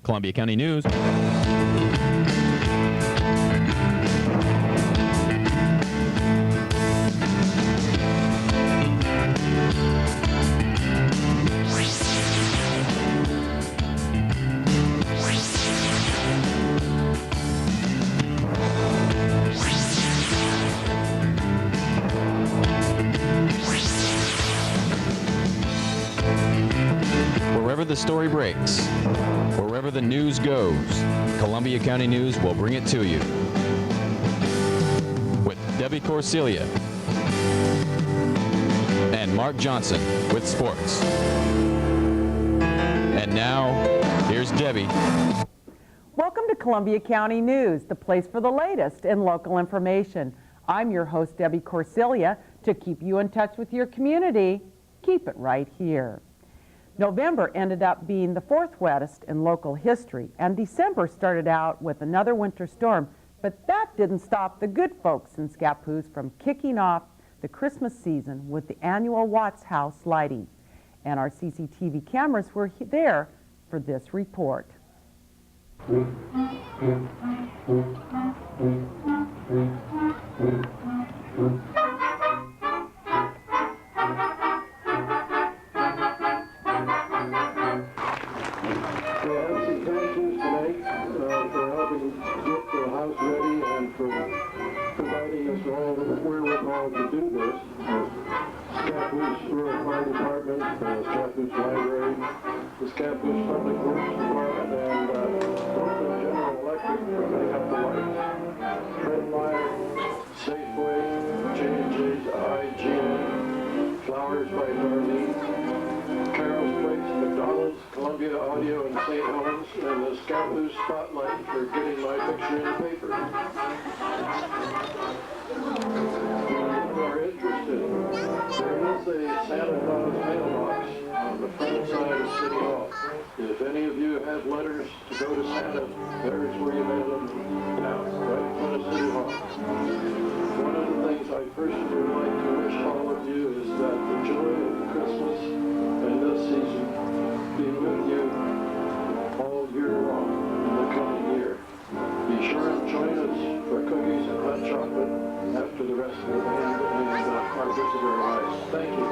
Columbia County News. Wherever the story breaks, wherever the news goes, Columbia County News will bring it to you. With Debbie Corsilia and Mark Johnson with sports. And now, here's Debbie. Welcome to Columbia County News, the place for the latest in local information. I'm your host, Debbie Corsilia. To keep you in touch with your community, keep it right here. November ended up being the fourth wettest in local history, and December started out with another winter storm, but that didn't stop the good folks in Scappoose from kicking off the Christmas season with the annual Watts House lighting. And our CCTV cameras were there for this report. To do this, Scappoose Rural Fire Department, Scappoose Library, the Scappoose Public Works Department, and Brooklyn General Electric for putting up the lights. Trendmire, Safeway, J&J's IGA, Flowers by Darlene, Carol's Place, McDonald's, Columbia Audio in St. Helens, and the Scappoose Spotlight for getting my picture in the paper. Are interested, there is a Santa Claus mailbox on the front side of City Hall. If any of you have letters to go to Santa, there's where you mail them now, right in front of City Hall. One of the things I first would like to wish all of you is that the joy of Christmas and this season be with you all year long in the coming year. Be sure and join us for cookies and hot chocolate after the rest of the band and our visitor arrives. Thank you.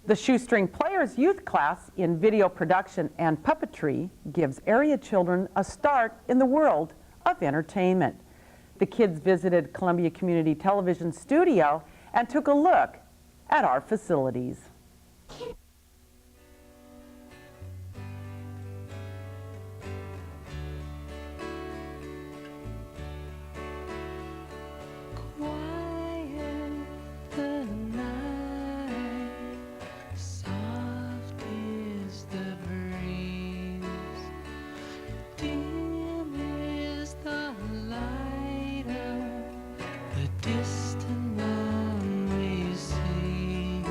The Shoestring Players Youth Class in Video Production and Puppetry gives area children a start in the world of entertainment. The kids visited Columbia Community Television Studio and took a look at our facilities. Distant one we see.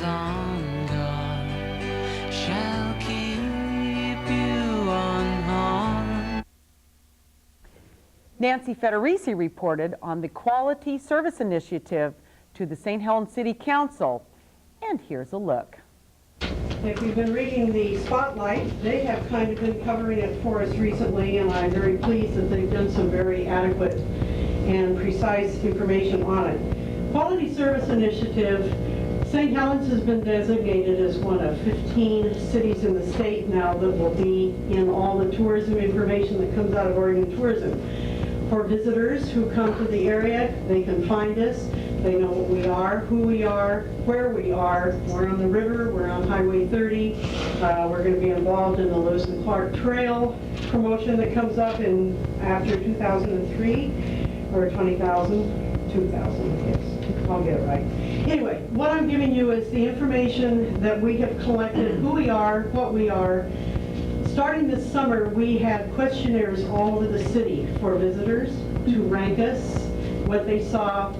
on God shall keep you unharmed. Nancy Federici reported on the Quality Service Initiative to the St. Helens City Council, and here's a look. If you've been reading the Spotlight, they have kind of been covering it for us recently, and I'm very pleased that they've done some very adequate and precise information on it. Quality Service Initiative, St. Helens has been designated as one of 15 cities in the state now that will be in all the tourism information that comes out of Oregon Tourism. For visitors who come to the area, they can find us. They know what we are, who we are, where we are. We're on the river, we're on Highway 30. We're going to be involved in the Lewis and Clark Trail promotion that comes up in after 2003, or 20,000, 2000, yes, I'll get it right. Anyway, what I'm giving you is the information that we have collected, who we are, what we are. Starting this summer, we had questionnaires all over the city for visitors to rank us, what they saw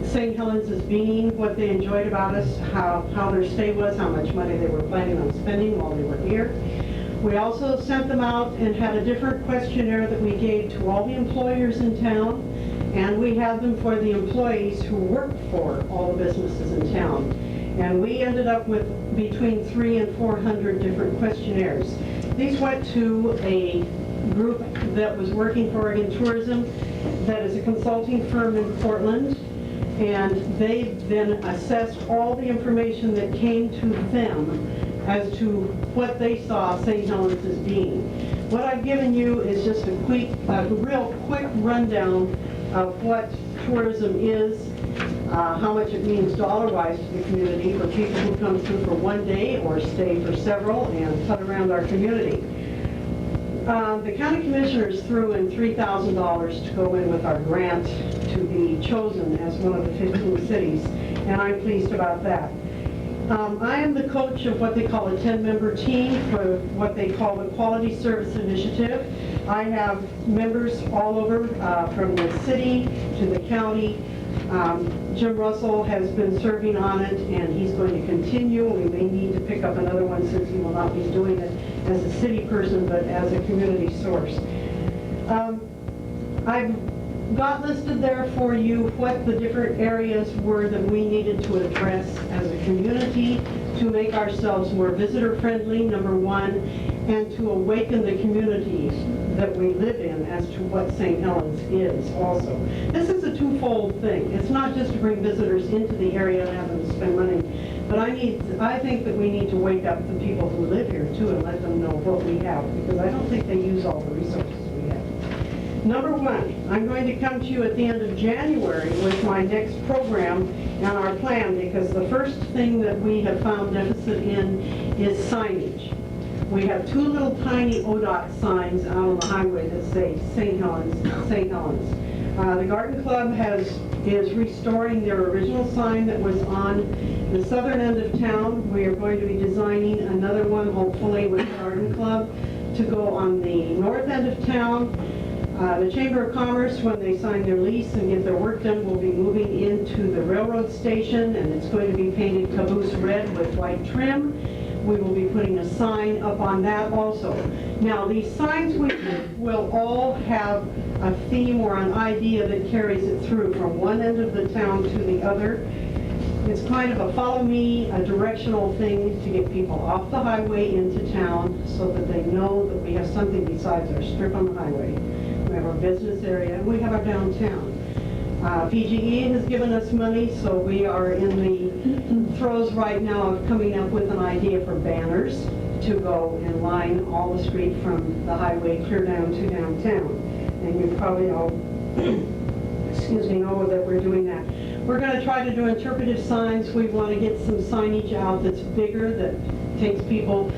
St. Helens as being, what they enjoyed about us, how their stay was, how much money they were planning on spending while they were here. We also sent them out and had a different questionnaire that we gave to all the employers in town, and we had them for the employees who work for all the businesses in town. And we ended up with between 300 and 400 different questionnaires. These went to a group that was working for Oregon Tourism, that is a consulting firm in Portland, and they then assessed all the information that came to them as to what they saw St. Helens as being. What I've given you is just a real quick rundown of what tourism is, how much it means dollar-wise to the community for people who come through for one day or stay for several and cut around our community. The county commissioners threw in $3,000 to go in with our grant to be chosen as one of the 15 cities, and I'm pleased about that. I am the coach of what they call a 10-member team for what they call the Quality Service Initiative. I have members all over, from the city to the county. Jim Russell has been serving on it, and he's going to continue. We may need to pick up another one since he will not be doing it as a city person, but as a community source. I've got listed there for you what the different areas were that we needed to address as a community to make ourselves more visitor-friendly, number one, and to awaken the communities that we live in as to what St. Helens is also. This is a twofold thing. It's not just to bring visitors into the area and have them spend money, but I think that we need to wake up the people who live here too and let them know what we have, because I don't think they use all the resources we have. Number one, I'm going to come to you at the end of January with my next program and our plan, because the first thing that we have found deficit in is signage. We have two little tiny ODOT signs out on the highway that say St. Helens, St. Helens. The Garden Club is restoring their original sign that was on the southern end of town. We are going to be designing another one, hopefully, with the Garden Club to go on the north end of town. The Chamber of Commerce, when they sign their lease and get their work done, will be moving into the railroad station, and it's going to be painted caboose red with white trim. We will be putting a sign up on that also. Now, these signs will all have a theme or an idea that carries it through from one end of the town to the other. It's kind of a follow me, a directional thing to get people off the highway into town so that they know that we have something besides our strip on the highway. We have our business area, and we have our downtown. PGE has given us money, so we are in the throes right now of coming up with an idea for banners to go and line all the street from the highway clear down to downtown. And you probably all excuse me, know that we're doing that. We're going to try to do interpretive signs. We want to get some signage out that's bigger, that takes people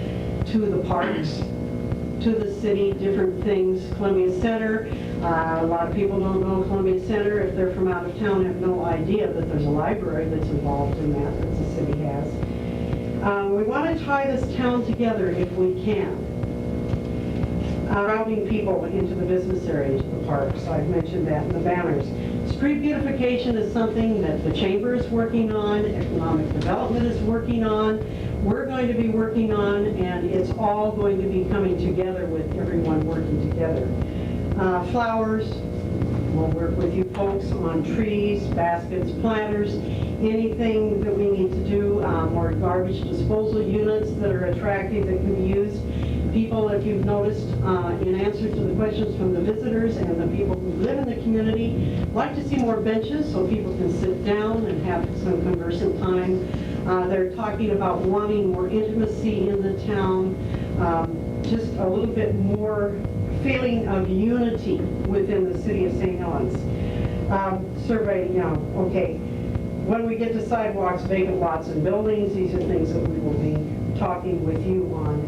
to the parks, to the city, different things. Columbia Center, a lot of people don't know Columbia Center. If they're from out of town, have no idea that there's a library that's involved in that the city has. We want to tie this town together if we can. Routing people into the business area, to the parks. I've mentioned that in the banners. street beautification is something that the Chamber is working on, economic development is working on, we're going to be working on, and it's all going to be coming together with everyone working together. Flowers, we'll work with you folks on trees, baskets, planters, anything that we need to do, more garbage disposal units that are attractive that can be used. People, if you've noticed, in answer to the questions from the visitors and the people who live in the community, like to see more benches so people can sit down and have some conversing time. They're talking about wanting more intimacy in the town, just a little bit more feeling of unity within the city of St. Helens. Survey, okay. When we get to sidewalks, vacant lots, and buildings, these are things that we will be talking with you on.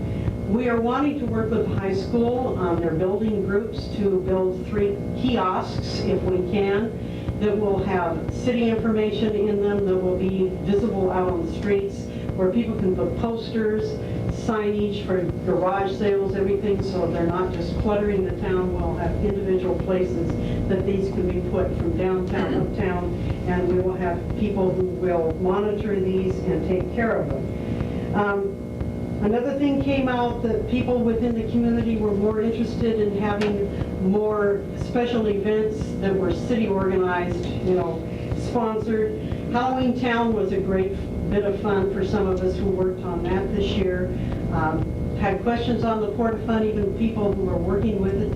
We are wanting to work with the high school on their building groups to build 3 kiosks, if we can, that will have city information in them, that will be visible out on the streets, where people can put posters, signage for garage sales, everything, so they're not just cluttering the town. We'll have individual places that these can be put from downtown, uptown, and we will have people who will monitor these and take care of them. Another thing came out that people within the community were more interested in having more special events that were city organized, sponsored. Halloween Town was a great bit of fun for some of us who worked on that this year. Had questions on the Port-a-Fun, even people who are working with it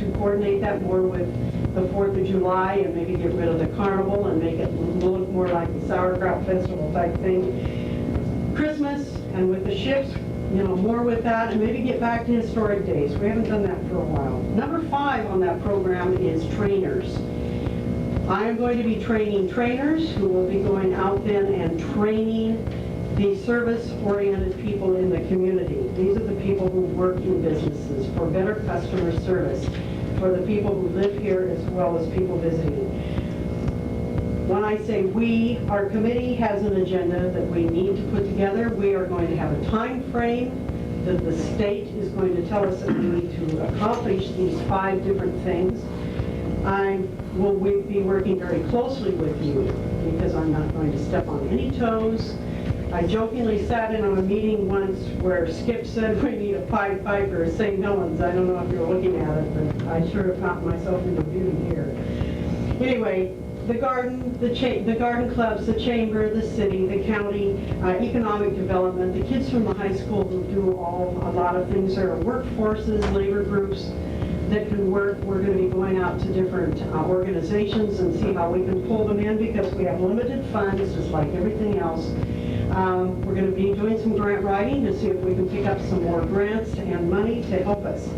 to coordinate that more with the 4th of July and maybe get rid of the carnival and make it look more like the sauerkraut festival type thing. Christmas, and with the ships, more with that, and maybe get back to historic days. We haven't done that for a while. Number 5 on that program is trainers. I am going to be training trainers who will be going out then and training the service-oriented people in the community. These are the people who work in businesses for better customer service, for the people who live here as well as people visiting. When I say we, our committee has an agenda that we need to put together. We are going to have a time frame that the state is going to tell us that we need to accomplish these 5 different things. I will be working very closely with you because I'm not going to step on any toes. I jokingly sat in on a meeting once where Skip said we need a Pied Piper at St. Helens. I don't know if you're looking at it, but I sure have gotten myself into beauty here. Anyway, the garden, the garden clubs, the chamber, the city, the county, economic development, the kids from the high school who do a lot of things. There are workforces, labor groups that can work. We're going to be going out to different organizations and see how we can pull them in because we have limited funds, just like everything else. We're going to be doing some grant writing to see if we can pick up some more grants and money to help us.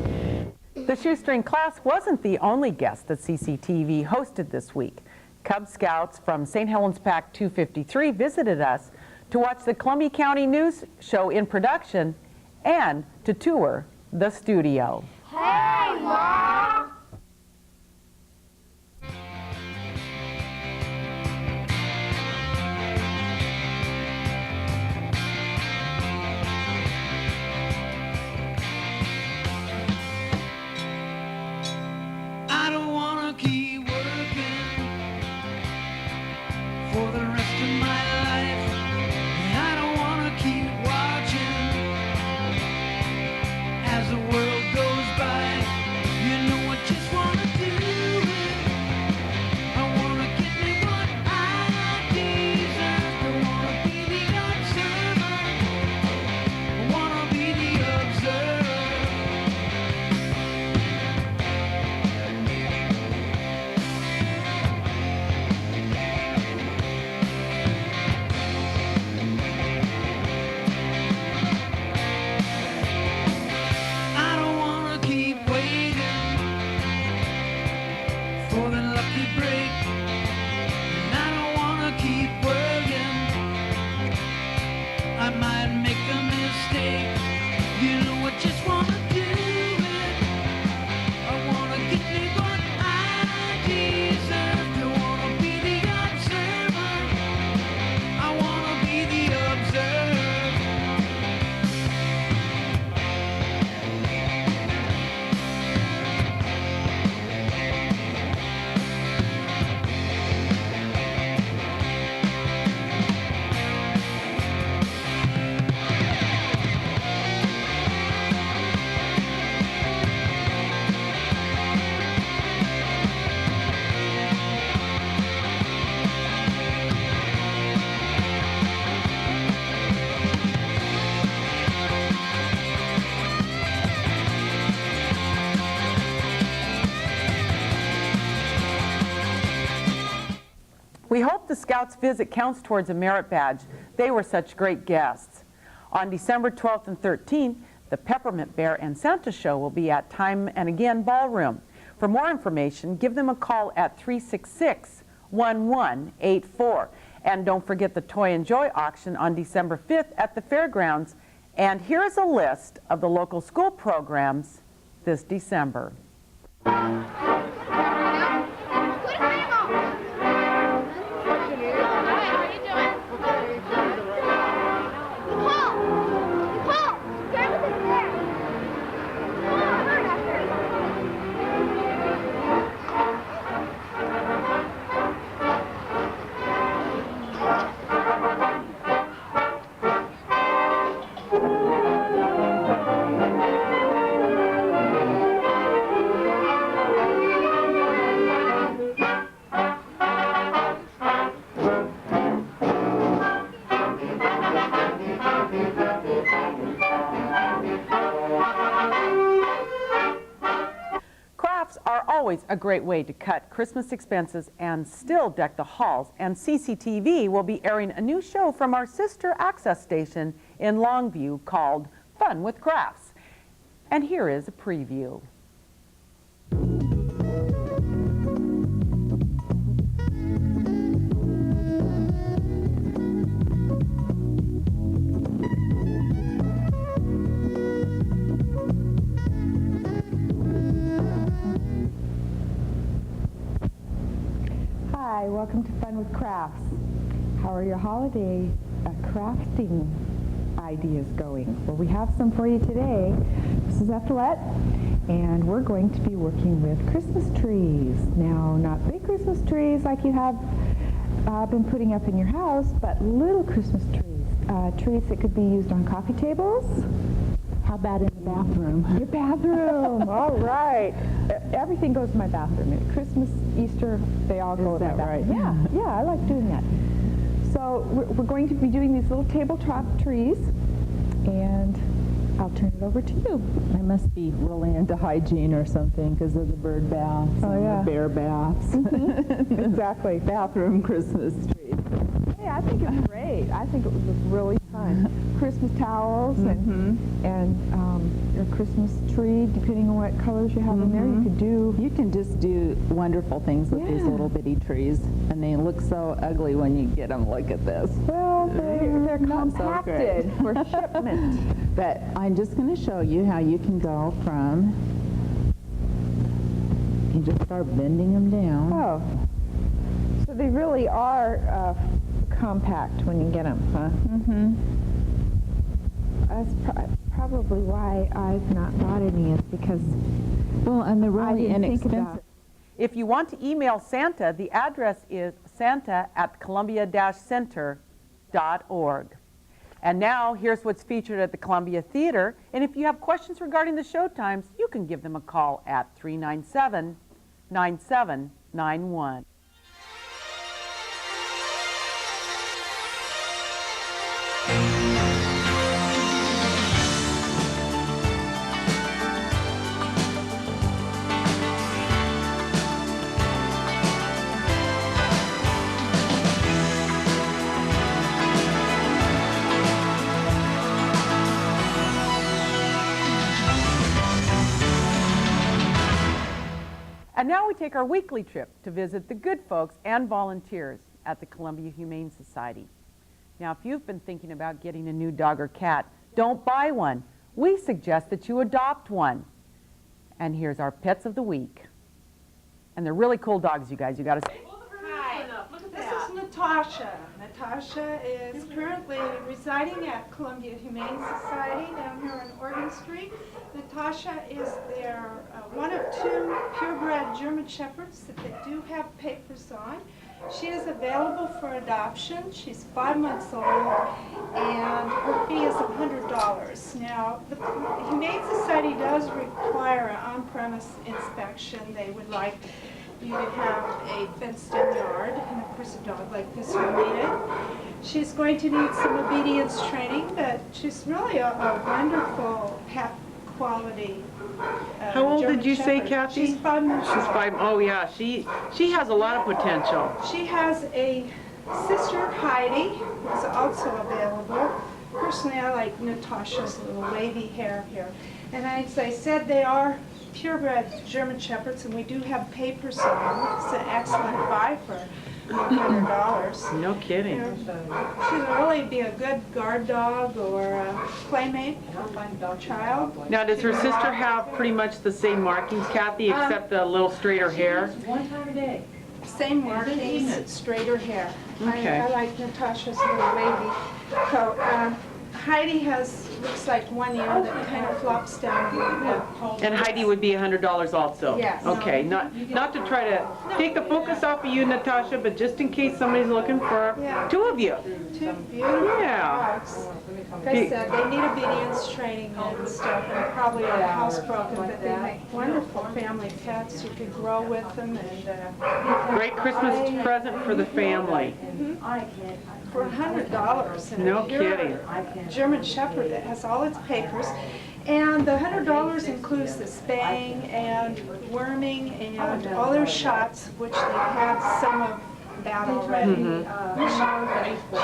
The shoestring class wasn't the only guest that CCTV hosted this week. Cub Scouts from St. Helens Pack 253 visited us to watch the Columbia County News show in production and to tour the studio. Hey, Mom! I don't wanna keep working for the rest of my life. I don't wanna keep watching as the world goes by. You know We hope the Scouts' visit counts towards a merit badge. They were such great guests. On December 12th and 13th, the Peppermint Bear and Santa Show will be at Time and Again Ballroom. For more information, give them a call at 366-1184. And don't forget the Toy and Joy auction on December 5th at the fairgrounds. And here's a list of the local school programs this December. Always a great way to cut Christmas expenses and still deck the halls, and CCTV will be airing a new show from our sister access station in Longview called Fun with Crafts. And here is a preview. Hi, welcome to Fun with Crafts. How are your holiday crafting ideas going? Well, we have some for you today. This is Ethelette, and we're going to be working with Christmas trees. Now, not big Christmas trees like you have been putting up in your house, but little Christmas trees. Trees that could be used on coffee tables. How about in the bathroom? Your bathroom. All right. Everything goes in my bathroom. Christmas, Easter, they all go in my bathroom. Right? Yeah, I like doing that. So we're going to be doing these little tabletop trees, and I'll turn it over to you. I must be really into hygiene or something because of the bird baths and the bear baths. Mm-hmm. Exactly. Bathroom Christmas trees. Hey, I think it's great. I think it would look really fun. Christmas towels and your Christmas tree, depending on what colors you have in there, you could do. You can just do wonderful things with these little bitty trees, and they look so ugly when you get them. Look at this. Well, they're Not so compacted great. for shipment. But I'm just going to show you how you can go from, you just start bending them down. Oh, so they really are compact when you get them, huh? Mm-hmm. That's probably why I've not bought any, is because and they're really inexpensive. If you want to email Santa, the address is santa@columbia-center.org. And now, here's what's featured at the Columbia Theater. And if you have questions regarding the show times, you can give them a call at 397-9791. And now we take our weekly trip to visit the good folks and volunteers at the Columbia Humane Society. Now, if you've been thinking about getting a new dog or cat, don't buy one. We suggest that you adopt one. And here's our pets of the week. And they're really cool dogs, you guys. You got to say. Hi, this is Natasha. Natasha is currently residing at Columbia Humane Society down here on Oregon Street. Natasha is their one of two purebred German Shepherds that they do have papers on. She is available for adoption. She's 5 months old, and her fee is $100. Now, the Humane Society does require an on-premise inspection. They would like you to have a fenced-in yard, and of course a dog like this will need it. She's going to need some obedience training, but she's really a wonderful pet quality. How old German did you say, Shepherd. Kathy? She's 5 months She's old. 5. Oh yeah, she has a lot of potential. She has a sister, Heidi, who's also available. Personally, I like Natasha's little wavy hair here. And as I said, they are purebred German Shepherds, and we do have papers on them. It's an excellent buy for $100. No kidding. She'd really be a good guard dog or a playmate child. Now, does her sister have pretty much the same markings, Kathy, except the little straighter hair? One time a day. Same markings, straighter hair. Okay. I like Natasha's little wavy coat. Heidi looks like one ear that kind of flops down. And Heidi would be $100 also? Yes. Okay, not to try to take the focus off of you, Natasha, but just in case somebody's looking for Yeah. 2 of you. 2 beautiful Yeah. dogs. Like I said, they need obedience training and stuff, and probably are housebroken, but they make wonderful family pets. You could grow with them, and Great Christmas present for the family. for $100. And No if you're kidding. a German Shepherd that has all its papers, and the $100 includes the spaying and worming and all their shots, which they've had some of that already.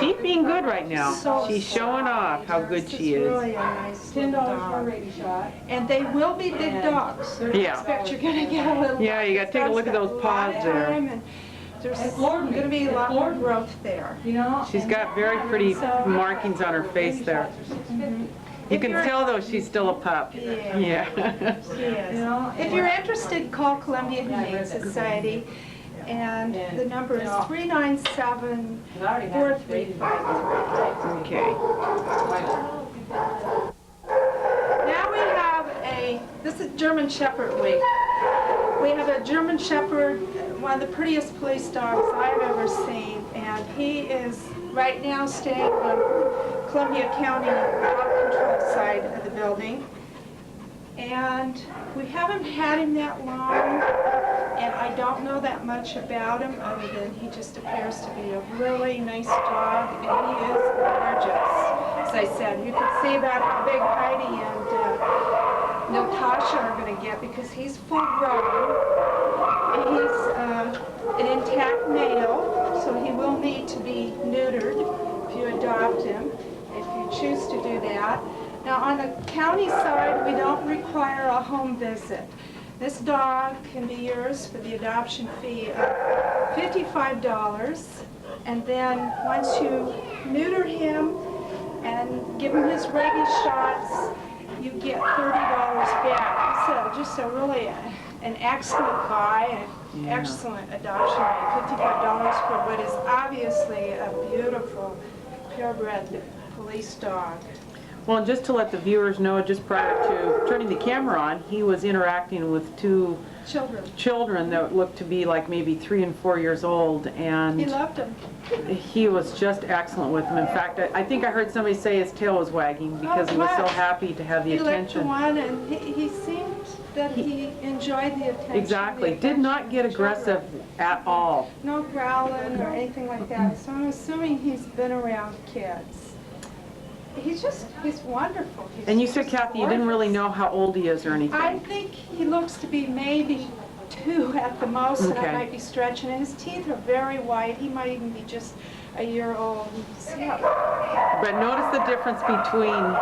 She's being good right now. So She's showing off how good she It's is. really a nice little $10 for a dog. rabies shot. And they will be big dogs. I Yeah. expect you're gonna get a little. Yeah, you gotta take a look at those paws there. And there's gonna be a lot more growth there. You know? She's got very pretty markings on her face there. You can tell though she's still a pup. Yeah. Yeah. She is. If you're interested, call Columbia Humane Society, and the number is 397-4353. Okay. Now we have this is German Shepherd Week. We have a German Shepherd, one of the prettiest police dogs I've ever seen, and he is right now staying on Columbia County dog control side of the building. And we haven't had him that long, and I don't know that much about him other than he just appears to be a really nice dog, and he is gorgeous. As I said, you can see about how big Heidi and Natasha are going to get because he's full grown. And he's an intact male, so he will need to be neutered if you adopt him, if you choose to do that. Now on the county side, we don't require a home visit. This dog can be yours for the adoption fee of $55, and then once you neuter him and give him his rabies shots, you get $30 back. So just a really an excellent buy, an excellent adoption rate, $55 for what is obviously a beautiful purebred police dog. Well, and just to let the viewers know, just prior to turning the camera on, he was interacting with 2 children that looked to be like maybe 3 and 4 years old, and He loved them. he was just excellent with them. In fact, I think I heard somebody say his tail was wagging because he was so happy to have the He licked the attention. one, and he seemed that he enjoyed the attention. Exactly. the Did not affection get of the children. aggressive at all. No growling or anything like that. So I'm assuming he's been around kids. He's wonderful. He's And you said, just Kathy, you didn't really gorgeous. know how old he is or anything. I think he looks to be maybe 2 at the most, and I Okay. might be stretching. And his teeth are very white. He might even be just a year old. Yeah. But notice the difference between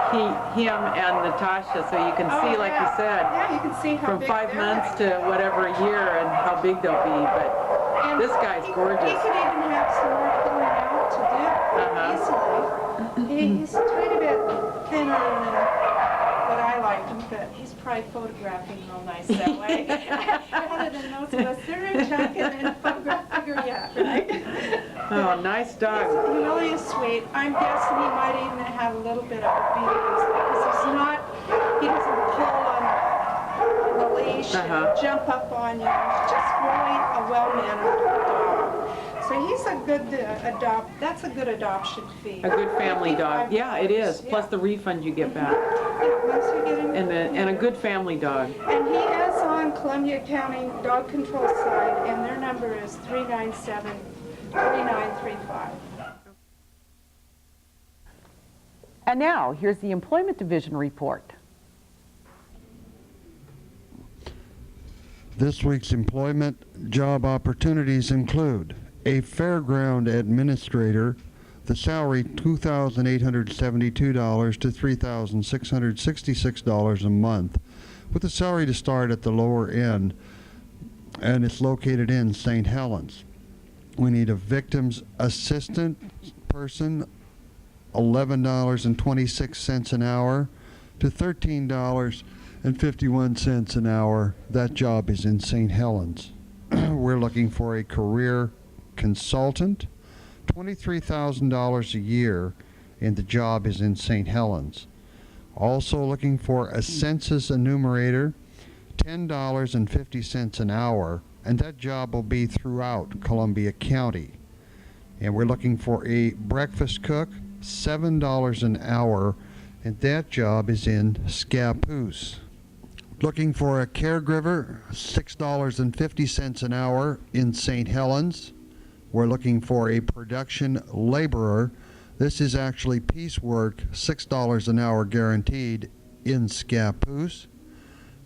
him and Natasha, so you can see, like you said, Yeah, you can see how from big 5 they're months getting. to whatever a year and how big they'll be. But And this guy's He gorgeous. could even have some more pulling out to do easily. He's a tiny bit thinner than what I like him, but he's probably photographing real nice that way. Rather than most of us, they're in check and then figure yet, right? Oh, nice dog. He really is sweet. I'm guessing he might even have a little bit of obedience because he doesn't pull on the leash and jump up on you. He's just really a well-mannered dog. So he's a good that's a good adoption fee. A good family dog. Yeah, it is. Yeah. Plus the refund you get back. Yeah, once you get him. And a good family dog. And he is on Columbia County Dog Control side, and their number is 397-3935. And now, here's the Employment Division report. This week's employment job opportunities include a fairground administrator, the salary $2,872 to $3,666 a month, with the salary to start at the lower end, and it's located in St. Helens. We need a victim's assistant person, $11.26 an hour to $13.51 an hour. That job is in St. Helens. We're looking for a career consultant, $23,000 a year, and the job is in St. Helens. Also looking for a census enumerator, $10.50 an hour, and that job will be throughout Columbia County. And we're looking for a breakfast cook, $7 an hour, and that job is in Scappoose. Looking for a caregiver, $6.50 an hour in St. Helens. We're looking for a production laborer. This is actually piecework, $6 an hour guaranteed in Scappoose.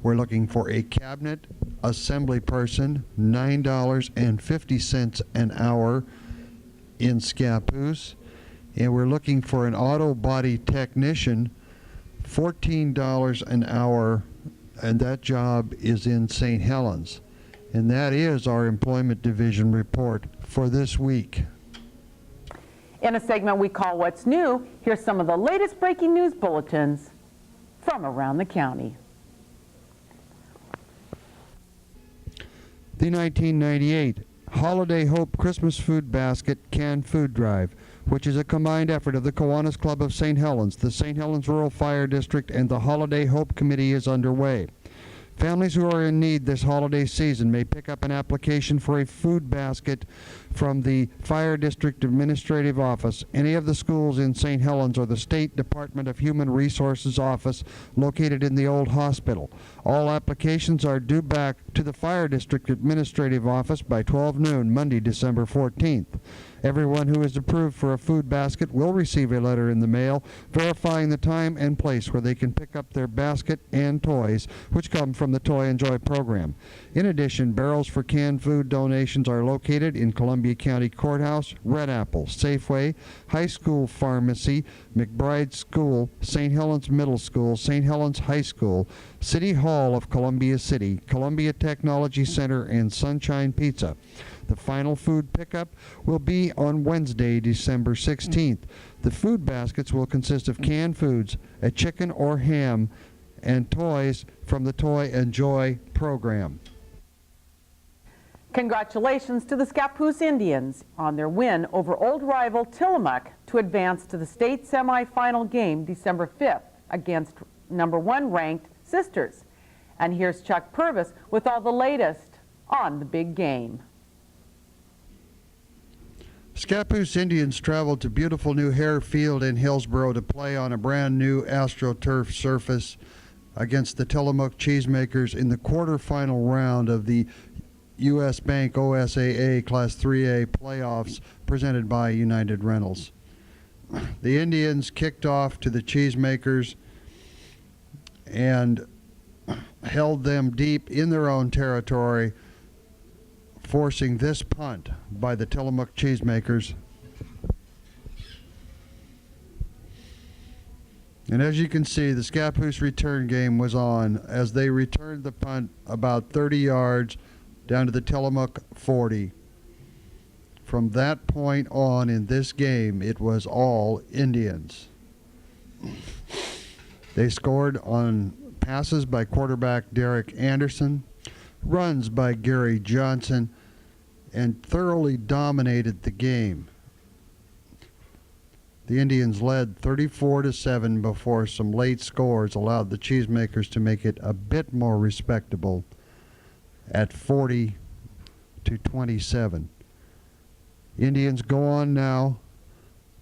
We're looking for a cabinet assembly person, $9.50 an hour in Scappoose. And we're looking for an auto body technician, $14 an hour, and that job is in St. Helens. And that is our Employment Division report for this week. In a segment we call What's New, here's some of the latest breaking news bulletins from around the county. The 1998 Holiday Hope Christmas Food Basket Canned Food Drive, which is a combined effort of the Kiwanis Club of St. Helens, the St. Helens Rural Fire District, and the Holiday Hope Committee, is underway. Families who are in need this holiday season may pick up an application for a food basket from the Fire District Administrative Office, any of the schools in St. Helens, or the State Department of Human Resources office located in the old hospital. All applications are due back to the Fire District Administrative Office by 12 noon, Monday, December 14th. Everyone who is approved for a food basket will receive a letter in the mail verifying the time and place where they can pick up their basket and toys, which come from the Toy and Joy program. In addition, barrels for canned food donations are located in Columbia County Courthouse, Red Apple, Safeway, High School Pharmacy, McBride School, St. Helens Middle School, St. Helens High School, City Hall of Columbia City, Columbia Technology Center, and Sunshine Pizza. The final food pickup will be on Wednesday, December 16th. The food baskets will consist of canned foods, a chicken or ham, and toys from the Toy and Joy program. Congratulations to the Scappoose Indians on their win over old rival Tillamook to advance to the state semifinal game December 5th against number 1 ranked Sisters. And here's Chuck Purvis with all the latest on the big game. Scappoose Indians traveled to beautiful new Hare Field in Hillsboro to play on a brand new AstroTurf surface against the Tillamook Cheesemakers in the quarterfinal round of the U.S. Bank OSAA Class 3A playoffs presented by United Rentals. The Indians kicked off to the Cheesemakers and held them deep in their own territory, forcing this punt by the Tillamook Cheesemakers. And as you can see, the Scappoose return game was on as they returned the punt about 30 yards down to the Tillamook 40. From that point on in this game, it was all Indians. They scored on passes by quarterback Derek Anderson, runs by Gary Johnson, and thoroughly dominated the game. The Indians led 34-7 before some late scores allowed the Cheesemakers to make it a bit more respectable at 40-27. Indians go on now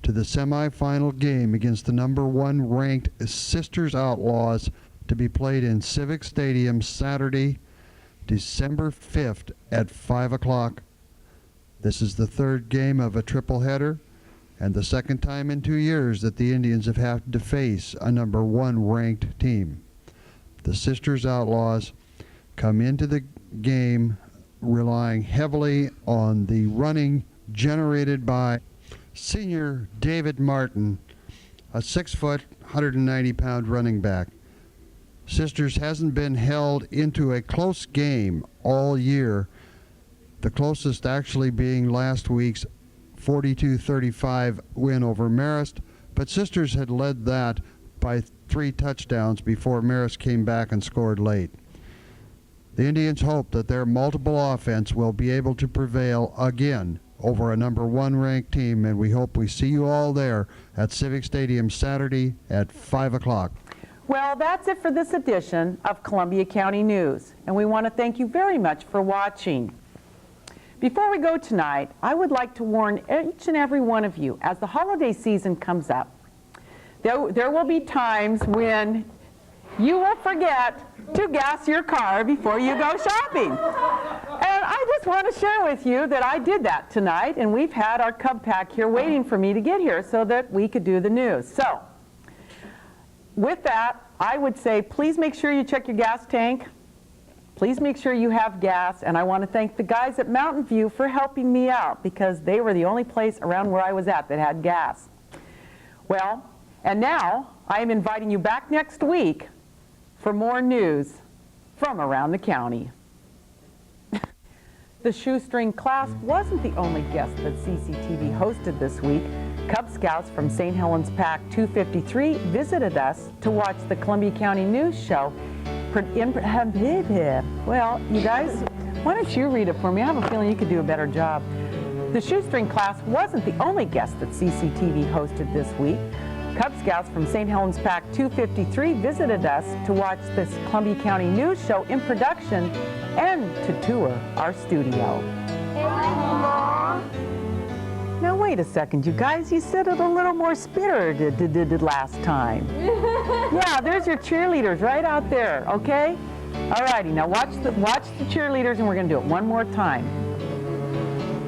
to the semifinal game against the number 1 ranked Sisters Outlaws to be played in Civic Stadium Saturday, December 5th at 5 o'clock. This is the third game of a triple header and the second time in 2 years that the Indians have had to face a number 1 ranked team. The Sisters Outlaws come into the game relying heavily on the running generated by senior David Martin, a 6 foot, 190-pound running back. Sisters hasn't been held into a close game all year, the closest actually being last week's 42-35 win over Marist, but Sisters had led that by 3 touchdowns before Marist came back and scored late. The Indians hope that their multiple offense will be able to prevail again over a number 1 ranked team, and we hope we see you all there at Civic Stadium Saturday at 5 o'clock. Well, that's it for this edition of Columbia County News, and we want to thank you very much for watching. Before we go tonight, I would like to warn each and every one of you, as the holiday season comes up, there will be times when you will forget to gas your car before you go shopping. And I just want to share with you that I did that tonight, and we've had our Cub Pack here waiting for me to get here so that we could do the news. So, with that, I would say please make sure you check your gas tank. Please make sure you have gas, and I want to thank the guys at Mountain View for helping me out because they were the only place around where I was at that had gas. Well, and now I am inviting you back next week for more news from around the county. The shoestring class wasn't the only guest that CCTV hosted this week. Cub Scouts from St. Helens Pack 253 visited us to watch the Columbia County News show. Well, you guys, why don't you read it for me? I have a feeling you could do a better job. The shoestring class wasn't the only guest that CCTV hosted this week. Cub Scouts from St. Helens Pack 253 visited us to watch this Columbia County News show in production and to tour our studio. Now wait a second, you guys. You said it a little more spirited last time. Yeah, there's your cheerleaders right out there, okay? All righty, now watch the cheerleaders, and we're going to do it one more time.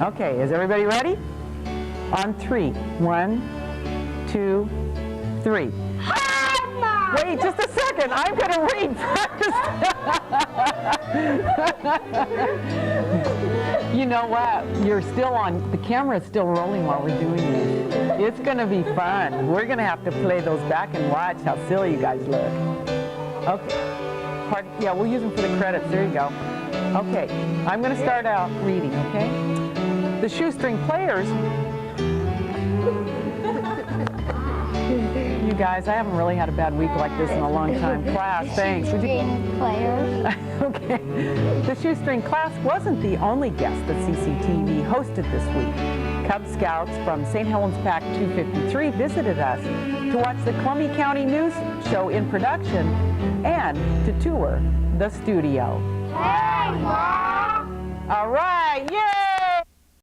Okay, is everybody ready? On 3. 1, 2, 3. Wait just a second, I'm going to read first. You know what? You're still on, the camera is still rolling while we're doing this. It's going to be fun. We're going to have to play those back and watch how silly you guys look. Okay. Pardon, yeah, we'll use them for the credits. There you go. Okay, I'm going to start out reading, okay? The shoestring players. You guys, I haven't really had a bad week like this in a long time. Class, thanks. Shoestring players. Okay. The shoestring class wasn't the only guest that CCTV hosted this week. Cub Scouts from St. Helens Pack 253 visited us to watch the Columbia County News show in production and to tour the studio. Hey, Mom! All right, yeah!